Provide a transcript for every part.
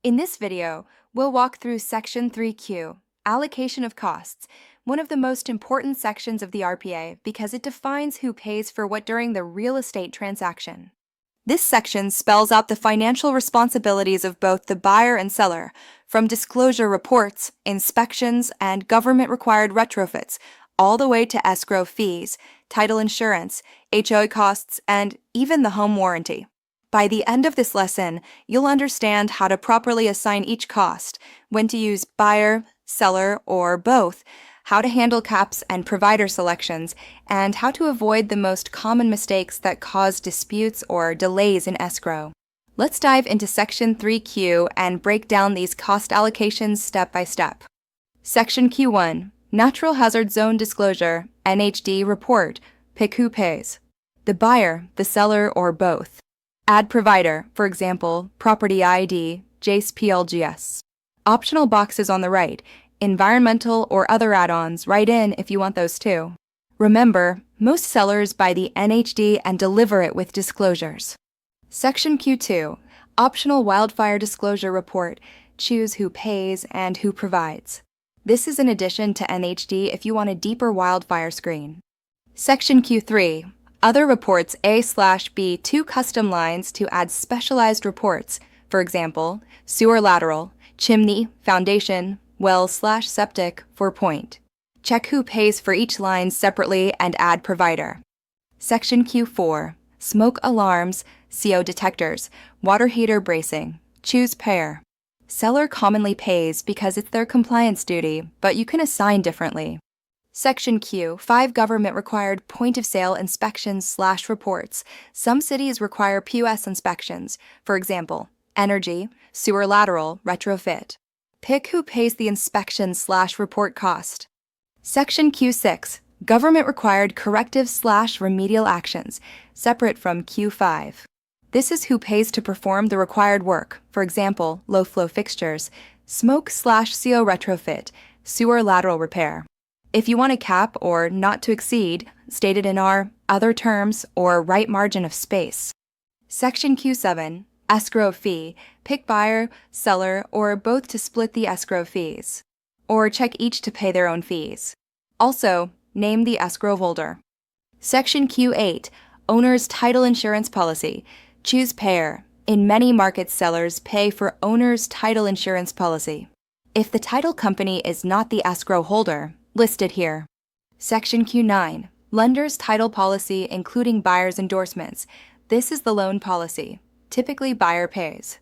In this video, we'll walk through Section 3Q, Allocation of Costs, one of the most important sections of the RPA because it defines who pays for what during the real estate transaction. This section spells out the financial responsibilities of both the buyer and seller, from disclosure reports, inspections, and government-required retrofits, all the way to escrow fees, title insurance, HOA costs, and even the home warranty. By the end of this lesson, you'll understand how to properly assign each cost, when to use buyer, seller, or both, how to handle caps and provider selections, and how to avoid the most common mistakes that cause disputes or delays in escrow. Let's dive into Section 3Q and break down these cost allocations step by step. Section Q1, Natural Hazard Zone Disclosure, NHD Report, pick who pays. The buyer, the seller, or both. Add provider, for example, Property ID, JACE PLGS. Optional boxes on the right, environmental or other add-ons, write in if you want those too. Remember, most sellers buy the NHD and deliver it with disclosures. Section Q2, Optional Wildfire Disclosure Report, choose who pays and who provides. This is in addition to NHD if you want a deeper wildfire screen. Section Q3, Other reports A/B 2 custom lines to add specialized reports, for example, sewer lateral, chimney, foundation, well/septic for point. Check who pays for each line separately and add provider. Section Q4, Smoke alarms, CO detectors, water heater bracing, choose payer. Seller commonly pays because it's their compliance duty, but you can assign differently. Section Q, 5 government-required point-of-sale inspections/reports. Some cities require POS inspections, for example, energy, sewer lateral, retrofit. Pick who pays the inspection/report cost. Section Q6, government-required corrective/remedial actions, separate from Q5. This is who pays to perform the required work, for example, low-flow fixtures, smoke/CO retrofit, sewer lateral repair. If you want a cap or not to exceed, state it in our other terms or right margin of space. Section Q7, escrow fee, pick buyer, seller, or both to split the escrow fees. Or check each to pay their own fees. Also, name the escrow holder. Section Q8, owner's title insurance policy, choose payer. In many markets, sellers pay for owner's title insurance policy. If the title company is not the escrow holder, listed here. Section Q9, lender's title policy including buyer's endorsements. This is the loan policy. Typically, buyer pays.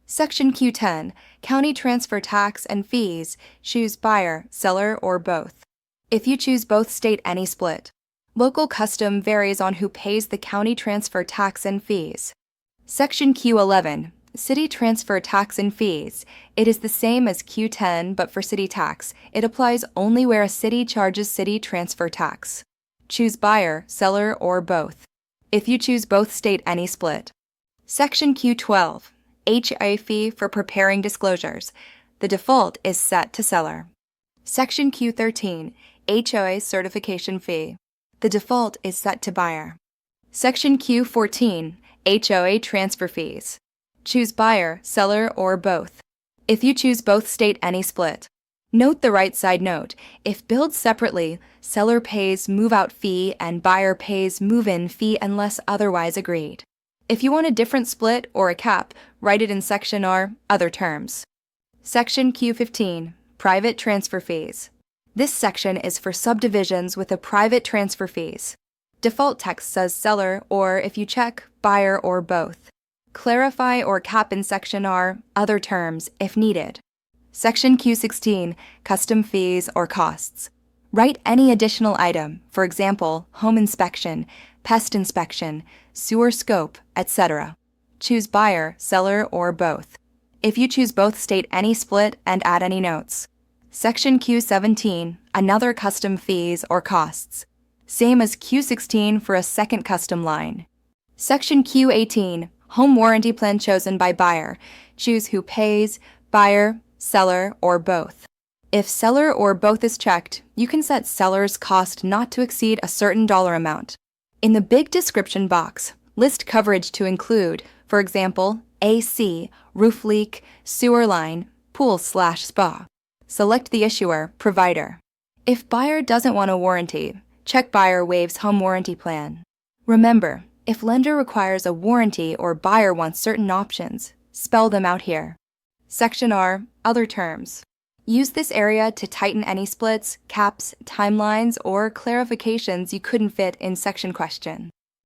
Section Q10, county transfer tax and fees. Choose buyer, seller, or both. If you choose both, state any split. Local custom varies on who pays the county transfer tax and fees. Section Q11, city transfer tax and fees. It is the same as Q10, but for city tax, it applies only where a city charges city transfer tax. Choose buyer, seller, or both. If you choose both, state any split. Section Q12, HOA fee for preparing disclosures. The default is set to seller. Section Q13, HOA certification fee. The default is set to buyer. Section Q14, HOA transfer fees. Choose buyer, seller, or both. If you choose both, state any split. Note the right side note. If billed separately, seller pays move-out fee and buyer pays move-in fee unless otherwise agreed. If you want a different split or a cap, write it in Section R, Other Terms. Section Q15, Private Transfer Fees. This section is for subdivisions with a private transfer fees. Default text says seller, or if you check, buyer or both. Clarify or cap in Section R, Other Terms, if needed. Section Q16, Custom Fees or Costs. Write any additional item, for example, home inspection, pest inspection, sewer scope, etc. Choose buyer, seller, or both. If you choose both, state any split and add any notes. Section Q17, Another Custom Fees or Costs. Same as Q16 for a second custom line. Section Q18, Home warranty plan chosen by buyer. Choose who pays, buyer, seller, or both. If seller or both is checked, you can set seller's cost not to exceed a certain dollar amount. In the big description box, list coverage to include, for example, AC, roof leak, sewer line, pool/spa. Select the issuer, provider. If buyer doesn't want a warranty, check buyer waives home warranty plan. Remember, if lender requires a warranty or buyer wants certain options, spell them out here. Section R, Other Terms. Use this area to tighten any splits, caps, timelines, or clarifications you couldn't fit in section question.